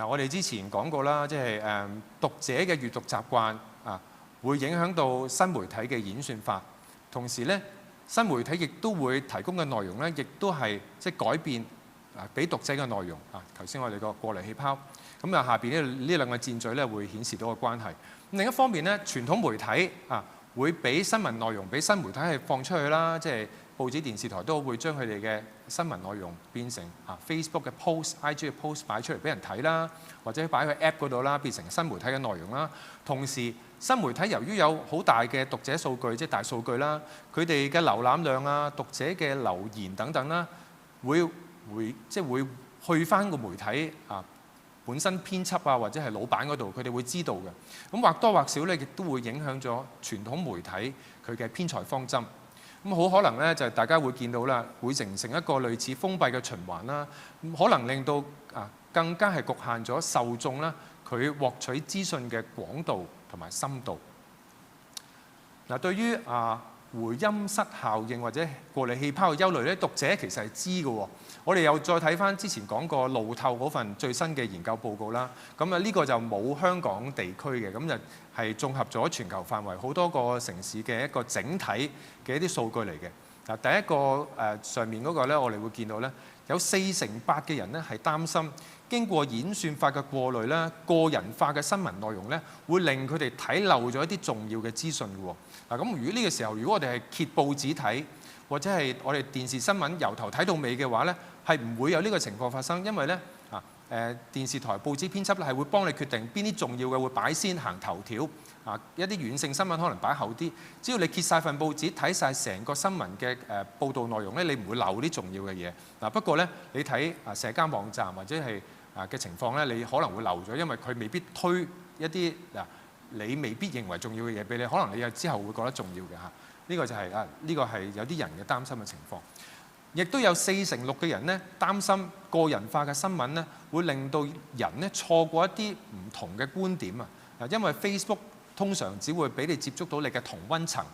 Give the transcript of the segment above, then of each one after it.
我哋之前講過啦，即係讀者嘅閱讀習慣會影響到新媒體嘅演算法，同時咧新媒體亦都會提供嘅內容咧，亦都係即係改變俾讀者嘅內容頭先我哋個過濾氣泡，咁下邊呢兩個箭嘴咧會顯示到個關係。另一方面咧，傳統媒體會俾新聞內容俾新媒體係放出去啦，即係報紙、電視台都會將佢哋嘅新聞內容變成Facebook 嘅 post、IG 嘅 post 擺出嚟俾人睇啦，或者擺喺 App 嗰度啦，變成新媒體嘅內容啦。同時，新媒體由於有好大嘅讀者數據，即係大數據啦，佢哋嘅瀏覽量讀者嘅留言等等啦，會去翻個媒體本身編輯或者係老闆嗰度，佢哋會知道嘅。咁或多或少咧，亦都會影響咗傳統媒體佢嘅編採方針。咁好可能咧，就係大家會見到啦，會形成一個類似封閉嘅循環啦。可能令到更加係局限咗受眾啦，佢獲取資訊嘅廣度同埋深度。對於回音室效應或者過濾氣泡嘅憂慮咧，讀者其實係知嘅喎。我哋又再睇翻之前講過路透嗰份最新嘅研究報告啦。咁呢個就冇香港地區嘅，咁就係綜合咗全球範圍好多個城市嘅一個整體嘅一啲數據嚟嘅。第一個上面嗰個咧，我哋會見到咧，有48%嘅人咧係擔心經過演算法嘅過濾咧，個人化嘅新聞內容咧，會令佢哋睇漏咗一啲重要嘅資訊嘅喎。咁如果呢個時候，如果我哋係揭報紙睇，或者係我哋電視新聞由頭睇到尾嘅話咧，係唔會有呢個情況發生，因為咧電視台報紙編輯咧係會幫你決定邊啲重要嘅會擺先行頭條，一啲軟性新聞可能擺後啲。只要你揭晒份報紙，睇晒成個新聞嘅報導內容咧，你唔會漏啲重要嘅嘢。不過咧，你睇社交網站或者係嘅情況咧，你可能會漏咗，因為佢未必推一啲你未必認為重要嘅嘢俾你，可能你之後會覺得重要嘅嚇。呢個就係呢個係有啲人嘅擔心嘅情況。亦都有46%嘅人咧擔心個人化嘅新聞咧會令到人咧錯過一啲唔同嘅觀點因為 Facebook 通常只會俾你接觸到你嘅同溫層，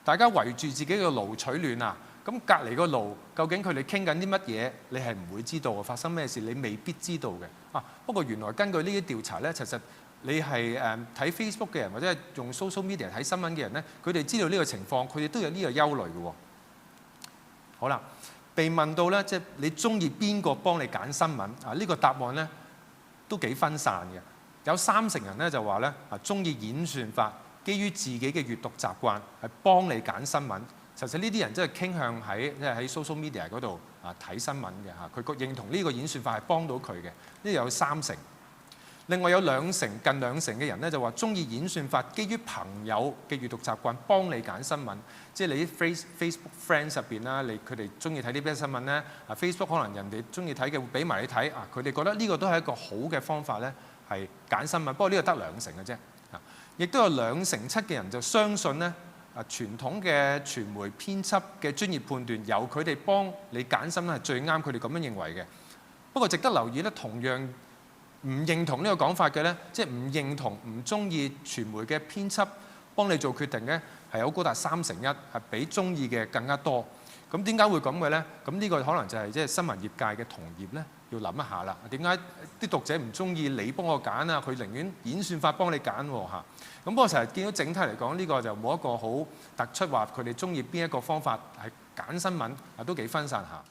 大家圍住自己嘅爐取暖咁隔離個爐究竟佢哋傾緊啲乜嘢，你係唔會知道發生咩事，你未必知道嘅。不過原來根據呢啲調查咧，其實你係睇 Facebook 嘅人或者係用 social media 睇新聞嘅人咧，佢哋知道呢個情況，佢哋都有呢個憂慮嘅。好啦，被問到咧，即係你中意邊個幫你揀新聞呢個答案咧都幾分散嘅。有30%人咧就話咧中意演算法，基於自己嘅閱讀習慣係幫你揀新聞。其實呢啲人真係傾向喺 social media 嗰度睇新聞嘅佢認同呢個演算法係幫到佢嘅。呢有30%。另外有近兩成嘅人咧就話中意演算法，基於朋友嘅閱讀習慣幫你揀新聞，即係你啲 Facebook friends 入邊啦，佢哋中意睇啲咩新聞咧？Facebook 可能人哋中意睇嘅會俾埋你睇佢哋覺得呢個都係一個好嘅方法咧，係揀新聞。不過呢個得2成嘅啫。亦都有7%嘅人就相信咧傳統嘅傳媒編輯嘅專業判斷，由佢哋幫你揀新聞係最啱，佢哋咁樣認為嘅。不過值得留意咧，同樣唔認同呢個講法嘅咧，即係唔認同、唔中意傳媒嘅編輯幫你做決定嘅，係有高達1/3，係比中意嘅更加多。咁點解會咁嘅咧？咁呢個可能就係即係新聞業界嘅同業咧，要諗一下啦。點解啲讀者唔中意你幫我揀佢寧願演算法幫你揀咁不過成日見到整體嚟講，呢個就冇一個好突出話佢哋中意邊一個方法係揀新聞都幾分散下。